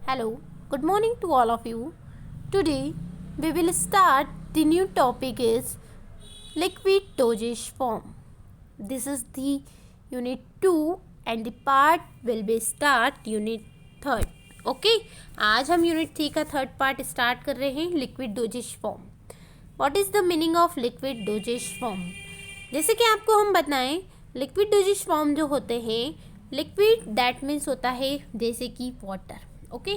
Hello, good morning to all of you. Today we will start the new topic is liquid dosage form. This is the unit 2 and the part will be start unit 3rd. Okay आज हम unit 3 का third part start कर रहे हैं liquid dosage form. What is the meaning of liquid dosage form? जैसे कि आपको हम बताएं, लिक्विड डोजेज फॉर्म जो होते हैं, लिक्विड दैट मीन्स होता है जैसे कि वाटर. ओके,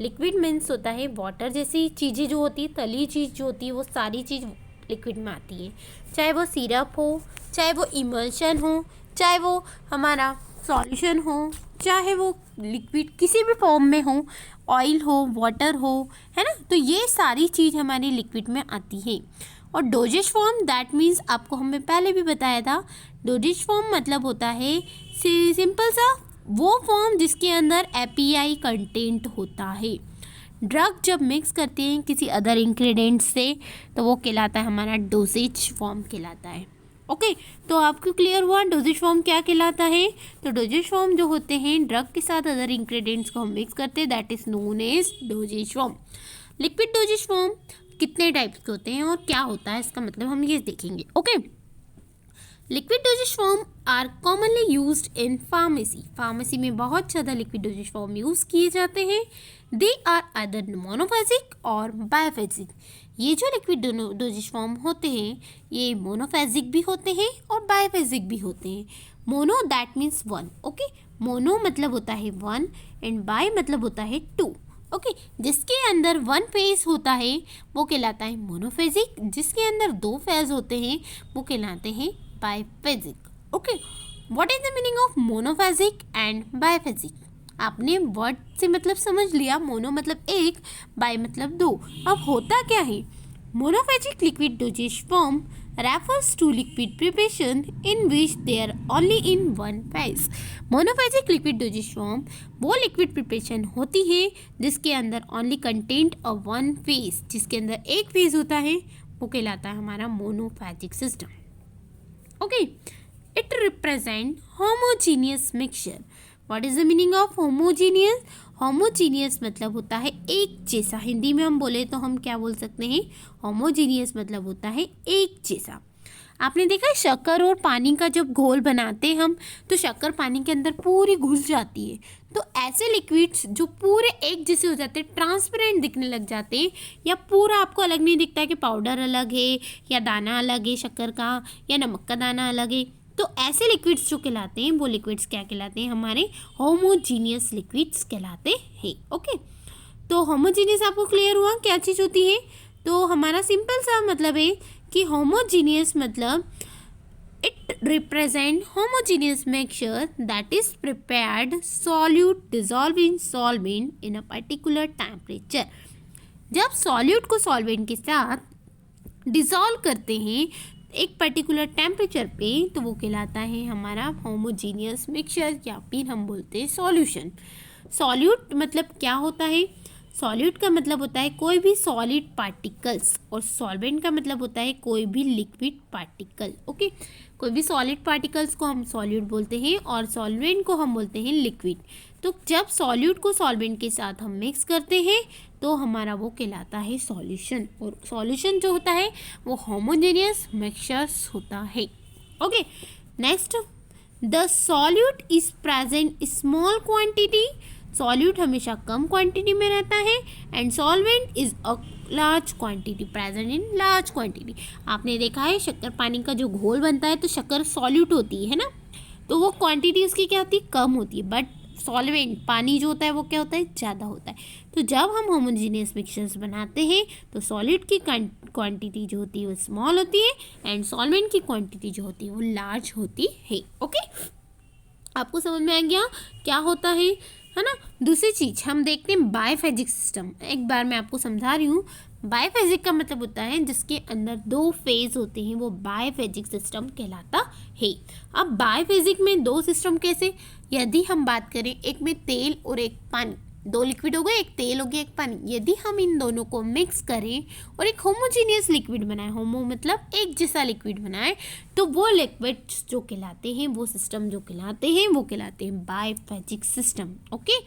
लिक्विड मीन्स होता है वाटर जैसी चीज़ें जो होती है, तली चीज़ जो होती है, वो सारी चीज़ लिक्विड में आती है. चाहे वो सिरप हो, चाहे वो इमल्शन हो, चाहे वो हमारा सॉल्यूशन हो, चाहे वो लिक्विड किसी भी फॉर्म में हो, ऑयल हो, वाटर हो, है ना. तो ये सारी चीज़ हमारी लिक्विड में आती है. और डोजेज फॉर्म दैट मीन्स आपको हमने पहले भी बताया था, डोजेज फॉर्म मतलब होता है सिंपल सा वो फॉर्म जिसके अंदर एपीआई कंटेंट होता है. ड्रग जब मिक्स करते हैं किसी अदर इंग्रेडिएंट से तो वो कहलाता है हमारा डोजेज फॉर्म कहलाता है. ओके, तो आपको क्लियर हुआ डोजेज फॉर्म क्या कहलाता है? तो डोजेज फॉर्म जो होते हैं ड्रग के साथ अदर इंग्रेडिएंट्स को हम मिक्स करते हैं, that is known as dosage form. Liquid dosage form कितने टाइप्स के होते हैं और क्या होता है इसका मतलब हम ये देखेंगे. Okay, liquid dosage form are commonly used in pharmacy. Pharmacy में बहुत ज़्यादा लिक्विड डोजेज फॉर्म यूज़ किए जाते हैं. दे आर अदर मोनोफेजिक और बायोफेजिक. ये जो लिक्विड डोजेज फॉर्म होते हैं ये मोनोफेजिक भी होते हैं और बायोफेजिक भी होते हैं. Mono that means one. Okay, mono मतलब होता है वन एंड बाय मतलब होता है टू. ओके, जिसके अंदर वन फेज होता है वो कहलाता है मोनोफेजिक. जिसके अंदर दो फेज होते हैं वो कहलाते हैं biophagic. Okay, what is the meaning of monophagic and biophagic? आपने वर्ड से मतलब समझ लिया, मोनो मतलब एक, बाय मतलब दो. अब होता क्या है? Monophasic liquid dosage form refers to liquid preparation in which they are only in one phase. Monophasic liquid dosage form वो लिक्विड प्रिपरेशन होती है जिसके अंदर only content of one phase, जिसके अंदर एक फेज होता है वो कहलाता है हमारा monophasic system. Okay, it represent homogeneous mixture. What is the meaning of homogeneous? Homogeneous मतलब होता है एक जैसा. हिंदी में हम बोले तो हम क्या बोल सकते हैं? होमोजीनियस मतलब होता है एक जैसा. आपने देखा है शक्कर और पानी का जब घोल बनाते हैं हम तो शक्कर पानी के अंदर पूरी घुस जाती है. तो ऐसे लिक्विड्स जो पूरे एक जैसे हो जाते हैं, ट्रांसपेरेंट दिखने लग जाते हैं, या पूरा आपको अलग नहीं दिखता है कि पाउडर अलग है या दाना अलग है शक्कर का या नमक का दाना अलग है, तो ऐसे लिक्विड्स जो कहलाते हैं वो लिक्विड्स क्या कहलाते हैं? हमारे होमोजीनियस लिक्विड्स कहलाते हैं. ओके, तो होमोजीनियस आपको क्लियर हुआ क्या चीज़ होती है? तो हमारा सिंपल सा मतलब है कि होमोजीनियस मतलब it represent homogeneous mixture that is prepared solute dissolve in solvent in a particular temperature. जब सॉल्यूट को सॉल्वेंट के साथ डिजॉल्व करते हैं एक पर्टिकुलर टेम्परेचर पे तो वो कहलाता है हमारा होमोजीनियस मिक्सचर या फिर हम बोलते हैं सॉल्यूशन. सॉल्यूट मतलब क्या होता है? सॉल्यूट का मतलब होता है कोई भी सॉलिड पार्टिकल्स और सॉल्वेंट का मतलब होता है कोई भी लिक्विड पार्टिकल. ओके, कोई भी सॉलिड पार्टिकल्स को हम सॉल्यूट बोलते हैं और सॉल्वेंट को हम बोलते हैं लिक्विड. तो जब सॉल्यूट को सॉल्वेंट के साथ हम मिक्स करते हैं तो हमारा वो कहलाता है सॉल्यूशन. और सॉल्यूशन जो होता है वो होमोजेनियस मिक्सचर्स होता है. Okay, next, the solute is present small quantity. Solute हमेशा कम क्वांटिटी में रहता है and solvent is a large quantity present in large quantity. आपने देखा है शक्कर पानी का जो घोल बनता है तो शक्कर सॉल्यूट होती है ना, तो वो क्वांटिटी उसकी क्या होती है? कम होती है. बट सॉल्वेंट पानी जो होता है वो क्या होता है? ज़्यादा होता है. तो जब हम होमोजीनियस मिक्सचर्स बनाते हैं तो सॉलिड की क्वांटिटी जो होती है वो स्मॉल होती है एंड सॉल्वेंट की क्वांटिटी जो होती है वो लार्ज होती है. ओके, आपको समझ में आ गया क्या होता है ना. दूसरी चीज़ हम देखते हैं बायोफेजिक सिस्टम. एक बार मैं आपको समझा रही हूँ. बायोफेजिक का मतलब होता है जिसके अंदर दो फेज होते हैं वो बायोफेजिक सिस्टम कहलाता है. अब बायोफेजिक में दो सिस्टम कैसे? यदि हम बात करें एक में तेल और एक पानी, दो लिक्विड हो गए, एक तेल हो गया, एक पानी। यदि हम इन दोनों को मिक्स करें और एक होमोजीनियस लिक्विड बनाए, होमो मतलब एक जैसा लिक्विड बनाए, तो वो लिक्विड्स जो कहलाते हैं, वो सिस्टम जो कहलाते हैं, वो कहलाते हैं बाइफेजिक सिस्टम। ओके,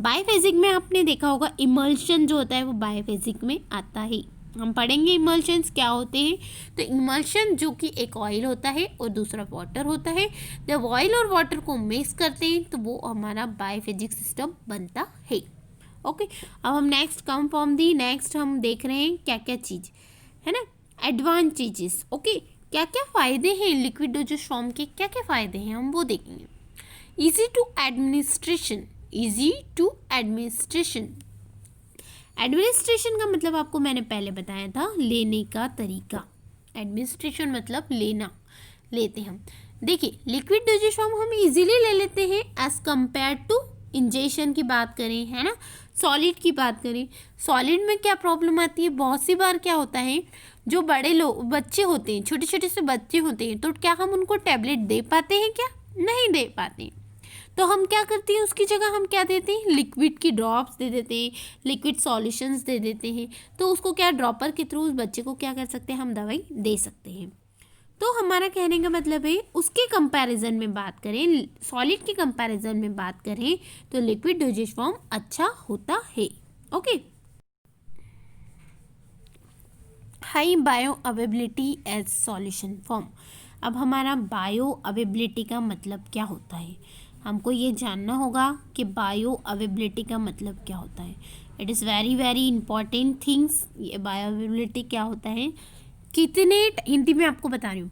बाइफेजिक में आपने देखा होगा इमल्शन जो होता है वो बाइफेजिक में आता है। हम पढ़ेंगे इमल्शंस क्या होते हैं। तो इमल्शन जो कि एक ऑयल होता है और दूसरा वाटर होता है, जब ऑयल और वाटर को मिक्स करते हैं तो वो हमारा बायोफिजिक्स सिस्टम बनता है। ओके, अब हम next come from the next हम देख रहे हैं क्या क्या चीज़ है ना, एडवांटेजेस। ओके, क्या क्या फ़ायदे हैं लिक्विड डोजेज फॉर्म के, क्या क्या फ़ायदे हैं हम वो देखेंगे। Easy to administration, easy to administration. Administration का मतलब आपको मैंने पहले बताया था, लेने का तरीका। एडमिनिस्ट्रेशन मतलब लेना, लेते हम। देखिए, लिक्विड डोजेज फॉर्म हम इजीली ले लेते हैं एज कंपेयर टू इंजेक्शन की बात करें, है ना, सॉलिड की बात करें। सॉलिड में क्या प्रॉब्लम आती है, बहुत सी बार क्या होता है, जो बड़े लोग बच्चे होते हैं, छोटे छोटे से बच्चे होते हैं, तो क्या हम उनको टैबलेट दे पाते हैं, क्या नहीं दे पाते। तो हम क्या करते हैं, उसकी जगह हम क्या देते हैं, लिक्विड की ड्रॉप्स दे देते हैं, लिक्विड सॉल्यूशंस दे देते हैं। तो उसको क्या ड्रॉपर के थ्रू उस बच्चे को क्या कर सकते हैं, हम दवाई दे सकते हैं। तो हमारा कहने का मतलब है, उसके कंपैरिजन में बात करें, सॉलिड के कंपैरिजन में बात करें, तो लिक्विड डोजेज फॉर्म अच्छा होता है। Okay, high bioavailability as solution form. अब हमारा बायो अवेबिलिटी का मतलब क्या होता है, हमको ये जानना होगा कि बायो अवेबिलिटी का मतलब क्या होता है। It is very very important things. ये बायो अवेबिलिटी क्या होता है, कितने, हिंदी में आपको बता रही हूँ,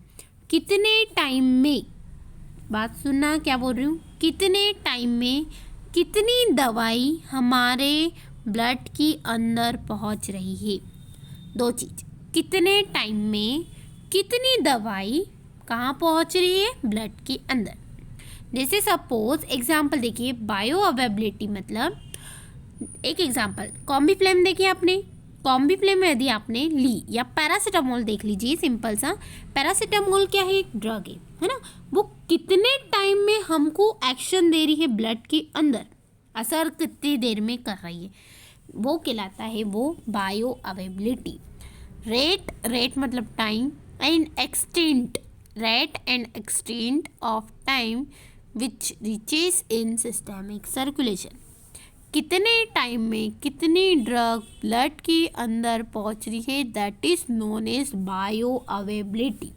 कितने टाइम में, बात सुनना क्या बोल रही हूँ, कितने टाइम में कितनी दवाई हमारे ब्लड के अंदर पहुँच रही है। दो चीज़, कितने टाइम में कितनी दवाई कहाँ पहुँच रही है, ब्लड के अंदर। जैसे सपोज एग्जाम्पल देखिए, बायो अवेबिलिटी मतलब, एक एग्जाम्पल कॉम्बीफ्लेम देखिए आपने, कॉम्बीफ्लेम यदि आपने ली, या पैरासीटामोल देख लीजिए, सिंपल सा पैरासीटामोल क्या है, एक ड्रग है ना, वो कितने टाइम में हमको एक्शन दे रही है ब्लड के अंदर, असर कितनी देर में कर रही है, वो कहलाता है वो बायो अवेबिलिटी। रेट मतलब time, and extent, rate and extent of time which reaches in systemic circulation. कितने टाइम में कितनी ड्रग ब्लड के अंदर पहुंच रही है, that is known as bioavailability.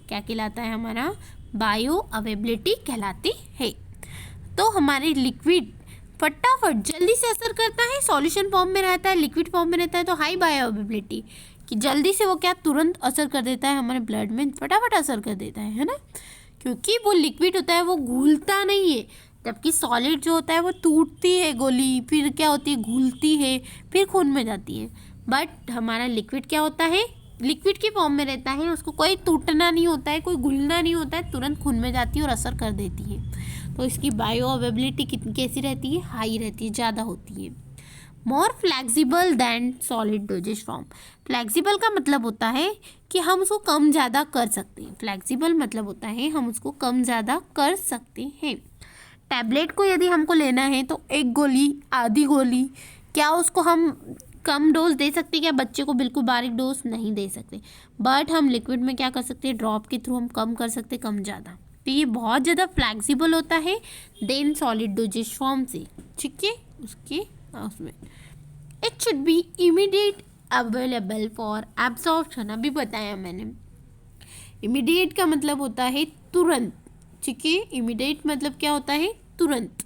क्या कहलाता है, हमारा बायो अवेबिलिटी कहलाती है। तो हमारे लिक्विड फटाफट जल्दी से असर करता है, सॉल्यूशन फॉर्म में रहता है, लिक्विड फॉर्म में रहता है, तो हाई बायो अवेबिलिटी, कि जल्दी से वो क्या तुरंत असर कर देता है, हमारे ब्लड में फटाफट असर कर देता है ना, क्योंकि वो लिक्विड होता है, वो घुलता नहीं है। जबकि सॉलिड जो होता है वो टूटती है गोली, फिर क्या होती है, घुलती है, फिर खून में जाती है। बट हमारा लिक्विड क्या होता है, लिक्विड की फॉर्म में रहता है, उसको कोई टूटना नहीं होता है, कोई घुलना नहीं होता है, तुरंत खून में जाती है और असर कर देती है। तो इसकी बायो अवेबिलिटी कितनी कैसी रहती है, हाई रहती है, ज़्यादा होती है। More flexible than solid dosage form. Flexible का मतलब होता है कि हम उसको कम ज़्यादा कर सकते हैं, फ्लैक्सिबल मतलब होता है हम उसको कम ज़्यादा कर सकते हैं। टैबलेट को यदि हमको लेना है तो एक गोली, आधी गोली, क्या उसको हम कम डोज दे सकते हैं क्या, बच्चे को बिल्कुल बारीक डोज नहीं दे सकते, बट हम लिक्विड में क्या कर सकते हैं, ड्रॉप के थ्रू हम कम कर सकते हैं, कम ज़्यादा। तो ये बहुत ज़्यादा फ्लैक्सिबल होता है देन सॉलिड डोजेज फॉर्म से, ठीक है, उसके उसमें it should be immediate available for absorption. अभी बताया मैंने, इमीडिएट का मतलब होता है तुरंत, ठीक है, इमीडिएट मतलब क्या होता है, तुरंत,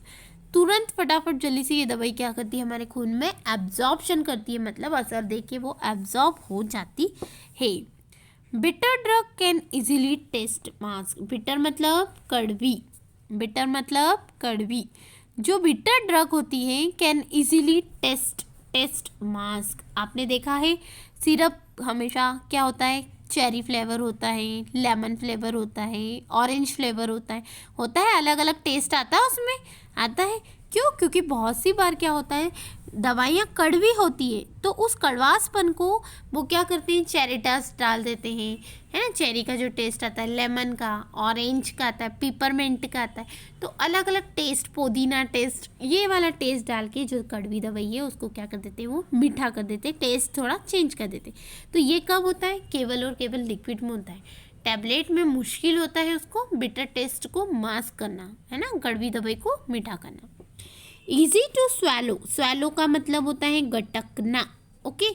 तुरंत फटाफट जल्दी से ये दवाई क्या करती है, हमारे खून में एब्जॉर्प्शन करती है, मतलब असर देके वो एब्जॉर्ब हो जाती है। Bitter drug can easily taste mask. Bitter मतलब कड़वी, बिटर मतलब कड़वी, जो बिटर ड्रग होती है कैन इजीली टेस्ट मास्क। आपने देखा है सिरप हमेशा क्या होता है, चेरी फ्लेवर होता है, लेमन फ्लेवर होता है, ऑरेंज फ्लेवर होता है अलग अलग टेस्ट आता है उसमें, आता है। क्यों? क्योंकि बहुत सी बार क्या होता है, दवाइयाँ कड़वी होती है, तो उस कड़वासपन को वो क्या करते हैं, चेरिटास डाल देते हैं, है ना। चेरी का जो टेस्ट आता है, लेमन का, ऑरेंज का आता है, पिपरमेंट का आता है, तो अलग अलग टेस्ट, पुदीना टेस्ट, ये वाला टेस्ट डाल के जो कड़वी दवाई है उसको क्या कर देते हैं, वो मीठा कर देते हैं, टेस्ट थोड़ा चेंज कर देते हैं। तो ये कब होता है, केवल और केवल लिक्विड में होता है। टैबलेट में मुश्किल होता है उसको बिटर टेस्ट को मास्क करना, है ना, कड़वी दवाई को मीठा करना। ईजी टू स्वैलो, स्वैलो का मतलब होता है गटकना, okay.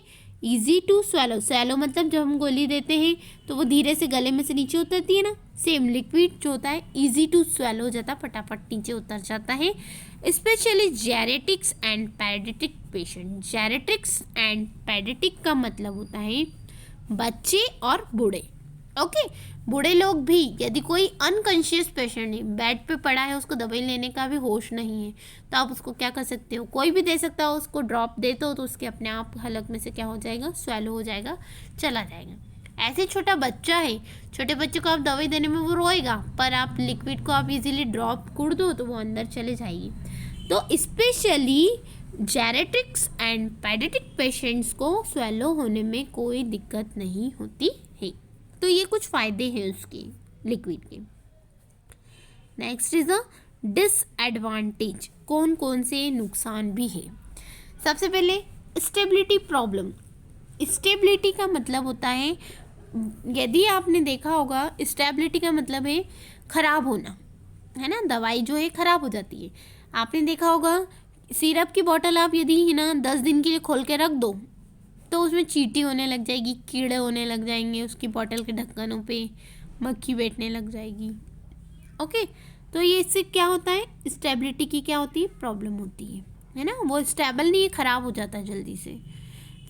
Easy to swallow, swallow मतलब जब हम गोली देते हैं तो वो धीरे से गले में से नीचे उतरती है ना, सेम लिक्विड जो होता है ईजी टू स्वैलो हो जाता है, फटाफट नीचे उतर जाता है। स्पेशली जेरेटिक्स एंड पैडिटिक पेशेंट, जेरेटिक्स एंड पैडिटिक का मतलब होता है बच्चे और बूढ़े, ओके। बूढ़े लोग भी, यदि कोई अनकॉन्शियस पेशेंट है, बेड पे पड़ा है, उसको दवाई लेने का भी होश नहीं है, तो आप उसको क्या कर सकते हो, कोई भी दे सकता हो, उसको ड्रॉप दे दो तो उसके अपने आप हलक में से क्या हो जाएगा, स्वैलो हो जाएगा, चला जाएगा। ऐसे छोटा बच्चा है, छोटे बच्चे को आप दवाई देने में वो रोएगा, पर आप लिक्विड को आप इजीली ड्रॉप कर दो तो वो अंदर चले जाएगी। तो स्पेशली जेरेटिक्स एंड पैडिटिक पेशेंट्स को स्वैलो होने में कोई दिक्कत नहीं होती है। तो ये कुछ फ़ायदे हैं उसके लिक्विड के। नेक्स्ट इज अ डिसएडवांटेज, कौन कौन से नुकसान भी है। सबसे पहले स्टेबिलिटी प्रॉब्लम, स्टेबिलिटी का मतलब होता है, यदि आपने देखा होगा, स्टेबिलिटी का मतलब है ख़राब होना, है ना, दवाई जो है ख़राब हो जाती है। आपने देखा होगा सिरप की बोतल आप यदि है ना 10 दिन के लिए खोल के रख दो तो उसमें चींटी होने लग जाएगी, कीड़े होने लग जाएंगे, उसकी बोतल के ढक्कनों पे मक्खी बैठने लग जाएगी, ओके। तो ये इससे क्या होता है, स्टेबिलिटी की क्या होती है, प्रॉब्लम होती है ना, वो स्टेबल नहीं है, ख़राब हो जाता है जल्दी से।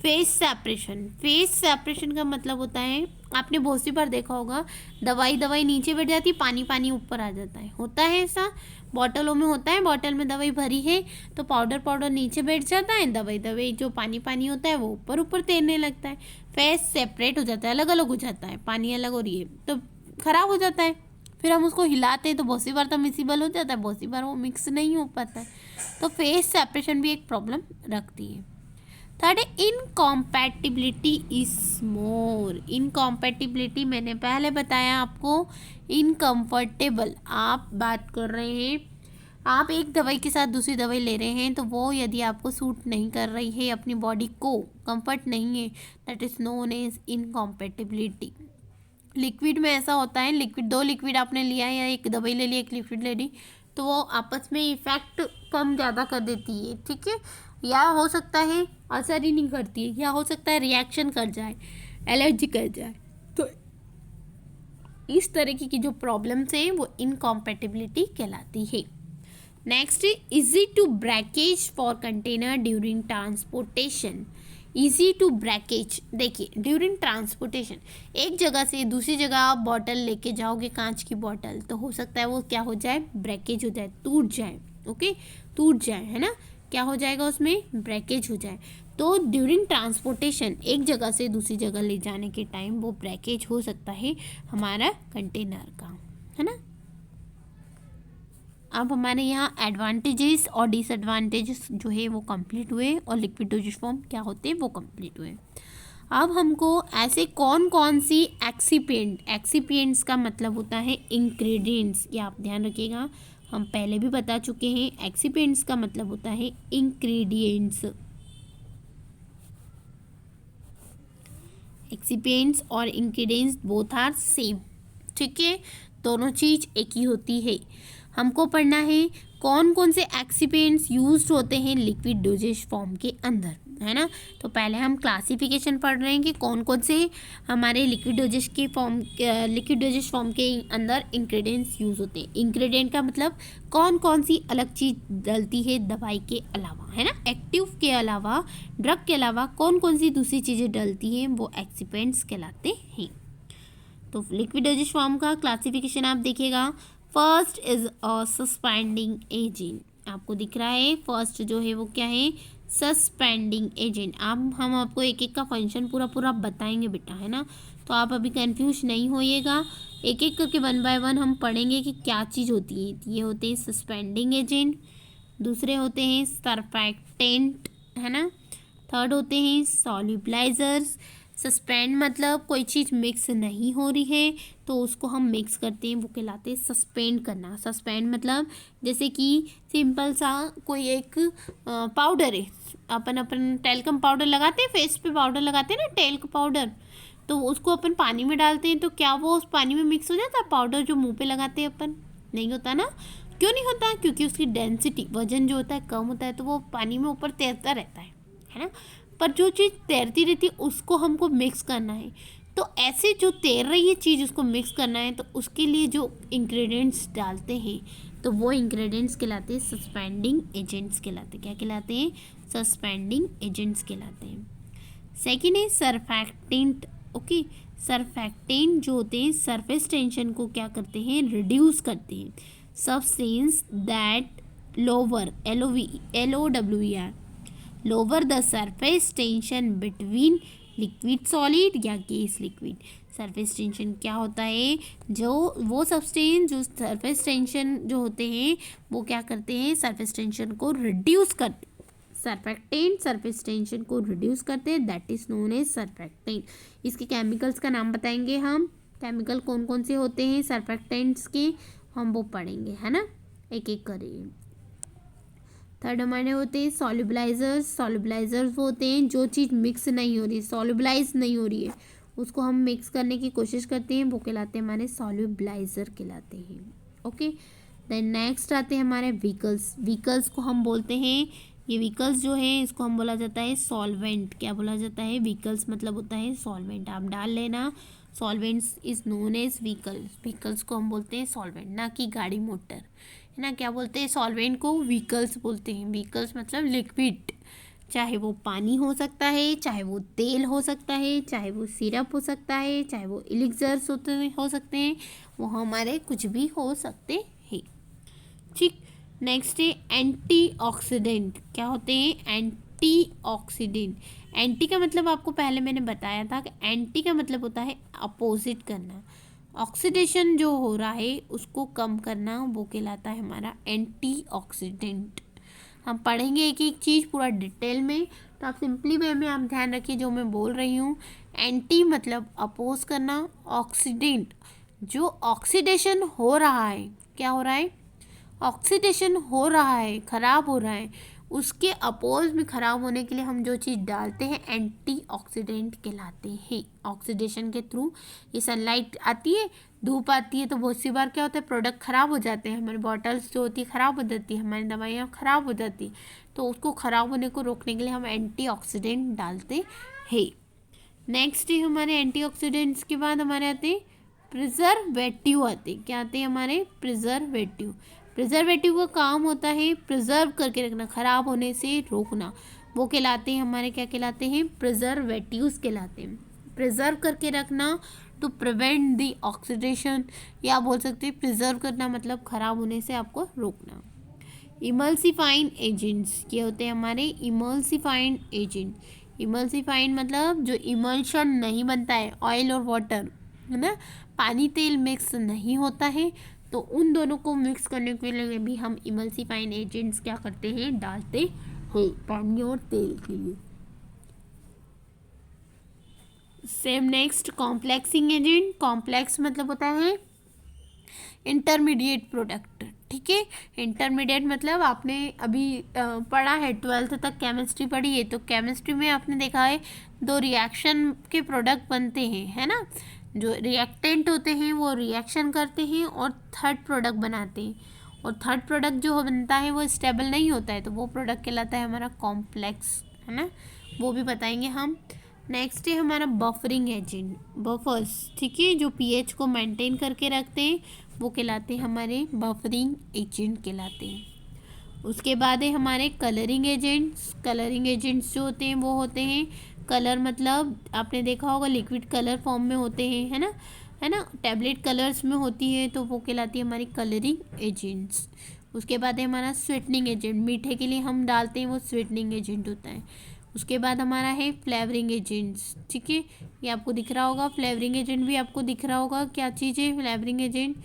फेस सेपरेशन, फेस सेपरेशन का मतलब होता है, आपने बहुत सी बार देखा होगा, दवाई नीचे बैठ जाती है, पानी पानी ऊपर आ जाता है, होता है ऐसा, बॉटलों में होता है, बॉटल में दवाई भरी है तो पाउडर नीचे बैठ जाता है, दवाई जो पानी पानी होता है वो ऊपर ऊपर तैरने लगता है, फेस सेपरेट हो जाता है, अलग अलग हो जाता है, पानी अलग हो रही है तो ख़राब हो जाता है। फिर हम उसको हिलाते हैं तो बहुत सी बार तो मिक्सिबल हो जाता है, बहुत सी बार वो मिक्स नहीं हो पाता है, तो फेस सेपरेशन भी एक प्रॉब्लम रखती है। थर्ड है इनकॉम्पैटिबिलिटी इज मोर, इनकॉम्पैटिबिलिटी मैंने पहले बताया आपको, इनकम्फर्टेबल, आप बात कर रहे हैं, आप एक दवाई के साथ दूसरी दवाई ले रहे हैं तो वो यदि आपको सूट नहीं कर रही है, अपनी बॉडी को कंफर्ट नहीं है, that is known as incompatibility. लिक्विड में ऐसा होता है, लिक्विड, दो लिक्विड आपने लिया है या एक दवाई ले ली, एक लिक्विड ले ली, तो वो आपस में इफेक्ट कम ज़्यादा कर देती है, ठीक है, या हो सकता है असर ही नहीं करती है, या हो सकता है रिएक्शन कर जाए, एलर्जी कर जाए, तो इस तरीके की जो प्रॉब्लम्स हैं वो इनकॉम्पैटिबिलिटी कहलाती है। Next easy to breakage for container during transportation, easy to breakage, देखिए ड्यूरिंग ट्रांसपोर्टेशन, एक जगह से दूसरी जगह आप बॉटल लेके जाओगे, कांच की बॉटल, तो हो सकता है वो क्या हो जाए, ब्रेकेज हो जाए, टूट जाए, ओके, टूट जाए, है ना, क्या हो जाएगा उसमें, ब्रेकेज हो जाए। तो ड्यूरिंग ट्रांसपोर्टेशन, एक जगह से दूसरी जगह ले जाने के टाइम वो ब्रेकेज हो सकता है हमारा कंटेनर का, है ना। अब हमारे यहाँ एडवांटेजेस और डिसएडवांटेजेस जो है वो कंप्लीट हुए और लिक्विड डोजेज फॉर्म क्या होते हैं वो कंप्लीट हुए। अब हमको ऐसे कौन कौन सी एक्सीपिएंट, एक्सीपिएंट्स का मतलब होता है इंग्रेडिएंट्स, ये आप ध्यान रखिएगा, हम पहले भी बता चुके हैं, एक्सीपिएंट्स का मतलब होता है इंग्रेडिएंट्स, एक्सीपिएंट्स और इंग्रेडिएंट्स बोथ आर सेम, ठीक है, दोनों चीज़ एक ही होती है। हमको पढ़ना है कौन कौन से एक्सीपिएंट्स यूज्ड होते हैं लिक्विड डोजेज फॉर्म के अंदर, है ना। तो पहले हम क्लासिफिकेशन पढ़ रहे हैं कि कौन कौन से हमारे लिक्विड डोजेज फॉर्म के अंदर इंग्रेडिएंट्स यूज़ होते हैं। इंग्रेडिएंट का मतलब कौन कौन सी अलग चीज़ डलती है दवाई के अलावा, है ना, एक्टिव के अलावा, ड्रग के अलावा कौन कौन सी दूसरी चीज़ें डलती हैं वो एक्सीपिएंट्स कहलाते हैं। तो लिक्विड डोजेज फॉर्म का क्लासिफिकेशन आप देखिएगा, first is a suspending agent, आपको दिख रहा है फर्स्ट जो है वो क्या है, सस्पेंडिंग एजेंट। अब हम आपको एक एक का फंक्शन पूरा बताएंगे बेटा, है ना, तो आप अभी कंफ्यूज नहीं होइएगा, एक एक करके 1 बाय 1 हम पढ़ेंगे कि क्या चीज़ होती है। ये होते हैं सस्पेंडिंग एजेंट, दूसरे होते हैं सरफेक्टेंट, है ना। थर्ड होते हैं सॉल्युबलाइजर्स। सस्पेंड मतलब कोई चीज़ मिक्स नहीं हो रही है तो उसको हम मिक्स करते हैं, वो कहलाते हैं सस्पेंड करना। सस्पेंड मतलब जैसे कि सिंपल सा कोई एक पाउडर है, अपन टेल्कम पाउडर लगाते हैं, फेस पे पाउडर लगाते हैं ना, टेल्क पाउडर, तो उसको अपन पानी में डालते हैं तो क्या वो उस पानी में मिक्स हो जाता है पाउडर जो मुंह पे लगाते हैं अपन? नहीं होता ना। क्यों नहीं होता? क्योंकि उसकी डेंसिटी, वजन जो होता है कम होता है, तो वो पानी में ऊपर तैरता रहता है ना। पर जो चीज़ तैरती रहती है उसको हमको मिक्स करना है, तो ऐसे जो तैर रही है चीज़ उसको मिक्स करना है, तो उसके लिए जो इंग्रेडिएंट्स डालते हैं तो वो इंग्रेडिएंट्स कहलाते हैं सस्पेंडिंग एजेंट्स कहलाते हैं। क्या कहलाते हैं? सस्पेंडिंग एजेंट्स कहलाते हैं। सेकेंड है सरफेक्टेंट। ओके, सरफेक्टेंट जो होते हैं सरफेस टेंशन को क्या करते हैं? रिड्यूस करते हैं। Substance that lower LOWER lower the surface tension between liquid solid या गैस लिक्विड। सरफेस टेंशन क्या होता है? जो वो सब्सटेंस जो सरफेस टेंशन जो होते हैं वो क्या करते हैं? सरफेस टेंशन को रिड्यूस करते। सरफेक्टेंट सरफेस टेंशन को रिड्यूस करते हैं, that is known as surfactant. इसके केमिकल्स का नाम बताएंगे हम, केमिकल कौन कौन से होते हैं सरफेक्टेंट्स के, हम वो पढ़ेंगे, है ना, एक एक करेंगे। थर्ड हमारे होते हैं सॉल्युबलाइजर्स। सॉल्युबलाइजर्स वो होते हैं जो चीज़ मिक्स नहीं हो रही, सॉल्युबलाइज नहीं हो रही है, उसको हम मिक्स करने की कोशिश करते हैं, वो कहलाते हैं हमारे सॉल्युबलाइजर कहलाते हैं। ओके, देन नेक्स्ट आते हैं हमारे व्हीकल्स। व्हीकल्स को हम बोलते हैं, ये व्हीकल्स जो है इसको हम बोला जाता है सॉल्वेंट। क्या बोला जाता है? व्हीकल्स मतलब होता है सॉल्वेंट, आप डाल लेना। Solvents is known as vehicles. Vehicles को हम बोलते हैं सॉल्वेंट, ना कि गाड़ी मोटर, है ना। क्या बोलते हैं? सॉल्वेंट को व्हीकल्स बोलते हैं। व्हीकल्स मतलब लिक्विड, चाहे वो पानी हो सकता है, चाहे वो तेल हो सकता है, चाहे वो सिरप हो सकता है, चाहे वो एलिक्सर्स हो सकते हैं, वो हमारे कुछ भी हो सकते हैं। ठीक, नेक्स्ट है एंटीऑक्सीडेंट। क्या होते हैं? एंटीऑक्सीडेंट। एंटी का मतलब आपको पहले मैंने बताया था कि एंटी का मतलब होता है अपोजिट करना। ऑक्सीडेशन जो हो रहा है उसको कम करना, वो कहलाता है हमारा एंटीऑक्सीडेंट। हम पढ़ेंगे एक एक चीज़ पूरा डिटेल में, तो आप सिंपली वे में आप ध्यान रखिए जो मैं बोल रही हूँ। एंटी मतलब अपोज करना, ऑक्सीडेंट जो ऑक्सीडेशन हो रहा है, क्या हो रहा है? ऑक्सीडेशन हो रहा है, ख़राब हो रहा है, उसके अपोज में ख़राब होने के लिए हम जो चीज़ डालते हैं एंटीऑक्सीडेंट कहलाते हैं। ऑक्सीडेशन के थ्रू ये सनलाइट आती है, धूप आती है, तो बहुत सी बार क्या होता है प्रोडक्ट ख़राब हो जाते हैं, हमारी बॉटल्स जो होती है ख़राब हो जाती है, हमारी दवाइयाँ ख़राब हो जाती, तो उसको ख़राब होने को रोकने के लिए हम एंटीऑक्सीडेंट डालते हैं। नेक्स्ट है हमारे एंटीऑक्सीडेंट्स के बाद हमारे आते हैं प्रिजर्वेटिव आते हैं। क्या आते हैं हमारे? प्रिजर्वेटिव। प्रिजर्वेटिव का काम होता है प्रिजर्व करके रखना, ख़राब होने से रोकना, वो कहलाते हैं हमारे, क्या कहलाते हैं? प्रिजर्वेटिव्स कहलाते हैं। प्रिजर्व करके रखना टू प्रिवेंट द ऑक्सीडेशन, या बोल सकते हैं प्रिजर्व करना मतलब ख़राब होने से आपको रोकना। इमल्सिफाइंग एजेंट्स, ये होते हैं हमारे इमल्सिफाइंग एजेंट। इमल्सिफाइंग मतलब जो इमल्शन नहीं बनता है, ऑयल और वाटर, है ना, पानी तेल मिक्स नहीं होता है, तो उन दोनों को मिक्स करने के लिए भी हम इमल्सिफाइंग एजेंट्स क्या करते हैं? डालते हैं, पानी और तेल के लिए। Same next complexing agent. Complex मतलब होता है इंटरमीडिएट प्रोडक्ट। ठीक है, इंटरमीडिएट मतलब आपने अभी पढ़ा है, 12th तक केमिस्ट्री पढ़ी है, तो केमिस्ट्री में आपने देखा है दो रिएक्शन के प्रोडक्ट बनते हैं, है ना। जो रिएक्टेंट होते हैं वो रिएक्शन करते हैं और थर्ड प्रोडक्ट बनाते हैं, और थर्ड प्रोडक्ट जो बनता है वो स्टेबल नहीं होता है, तो वो प्रोडक्ट कहलाता है हमारा कॉम्प्लेक्स, है ना, वो भी बताएंगे हम। नेक्स्ट है हमारा बफरिंग एजेंट। बफर्स, ठीक है, जो पीएच को मेंटेन करके रखते हैं वो कहलाते हैं हमारे बफरिंग एजेंट कहलाते हैं। उसके बाद है हमारे कलरिंग एजेंट्स। कलरिंग एजेंट्स जो होते हैं वो होते हैं, कलर मतलब आपने देखा होगा लिक्विड कलर फॉर्म में होते हैं, है ना, टैबलेट कलर्स में होती है, तो वो कहलाती है हमारी कलरिंग एजेंट्स। उसके बाद है हमारा स्वीटनिंग एजेंट, मीठे के लिए हम डालते हैं वो स्वीटनिंग एजेंट होता है। उसके बाद हमारा है फ्लेवरिंग एजेंट्स। ठीक है, ये आपको दिख रहा होगा, फ्लेवरिंग एजेंट भी आपको दिख रहा होगा, क्या चीज़ है फ्लेवरिंग एजेंट?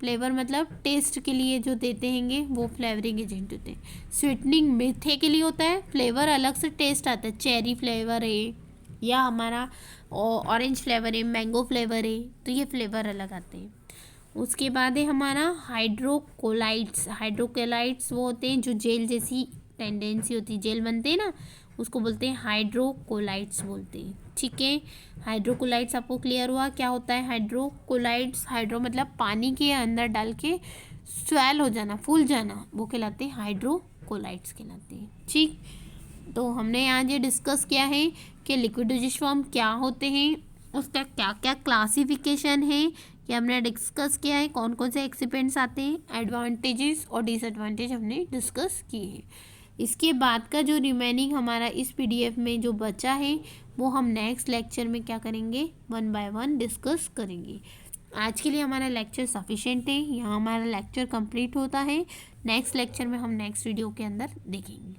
फ्लेवर मतलब टेस्ट के लिए जो देते हैंगे वो फ्लेवरिंग एजेंट होते हैं। स्वीटनिंग मीठे के लिए होता है, फ्लेवर अलग से टेस्ट आता है, चेरी फ्लेवर है या हमारा ऑरेंज फ्लेवर है, मैंगो फ्लेवर है, तो ये फ्लेवर अलग आते हैं। उसके बाद है हमारा हाइड्रोकोलाइट्स। हाइड्रोकोलाइट्स वो होते हैं जो जेल जैसी टेंडेंसी होती है, जेल बनते हैं ना, उसको बोलते हैं हाइड्रोकोलाइट्स बोलते हैं। ठीक है, हाइड्रोकोलाइट्स आपको क्लियर हुआ क्या होता है हाइड्रोकोलाइट्स? हाइड्रो मतलब पानी के अंदर डाल के स्वेल हो जाना, फूल जाना, वो कहलाते हैं हाइड्रोकोलाइट्स कहलाते हैं। ठीक, तो हमने आज ये डिस्कस किया है कि लिक्विड डोसेज फॉर्म क्या होते हैं, उसका क्या क्या क्लासिफिकेशन है, ये हमने डिस्कस किया है, कौन कौन से एक्सिपेंट्स आते हैं, एडवांटेजेस और डिसएडवांटेज हमने डिस्कस किए हैं। इसके बाद का जो रिमेनिंग हमारा इस पीडीएफ में जो बचा है वो हम नेक्स्ट लेक्चर में क्या करेंगे, 1 बाय 1 डिस्कस करेंगे। आज के लिए हमारा लेक्चर सफिशिएंट है, यहाँ हमारा लेक्चर कंप्लीट होता है। नेक्स्ट लेक्चर में हम नेक्स्ट वीडियो के अंदर देखेंगे।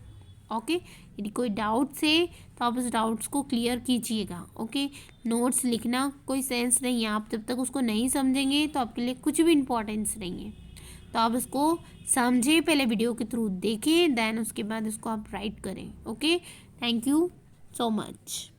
ओके, यदि कोई डाउट्स है तो आप उस डाउट्स को क्लियर कीजिएगा। ओके, नोट्स लिखना कोई सेंस नहीं है, आप जब तक उसको नहीं समझेंगे तो आपके लिए कुछ भी इम्पोर्टेंस नहीं है। तो आप उसको समझें, पहले वीडियो के थ्रू देखें, देन उसके बाद उसको आप राइट करें। Okay, thank you so much.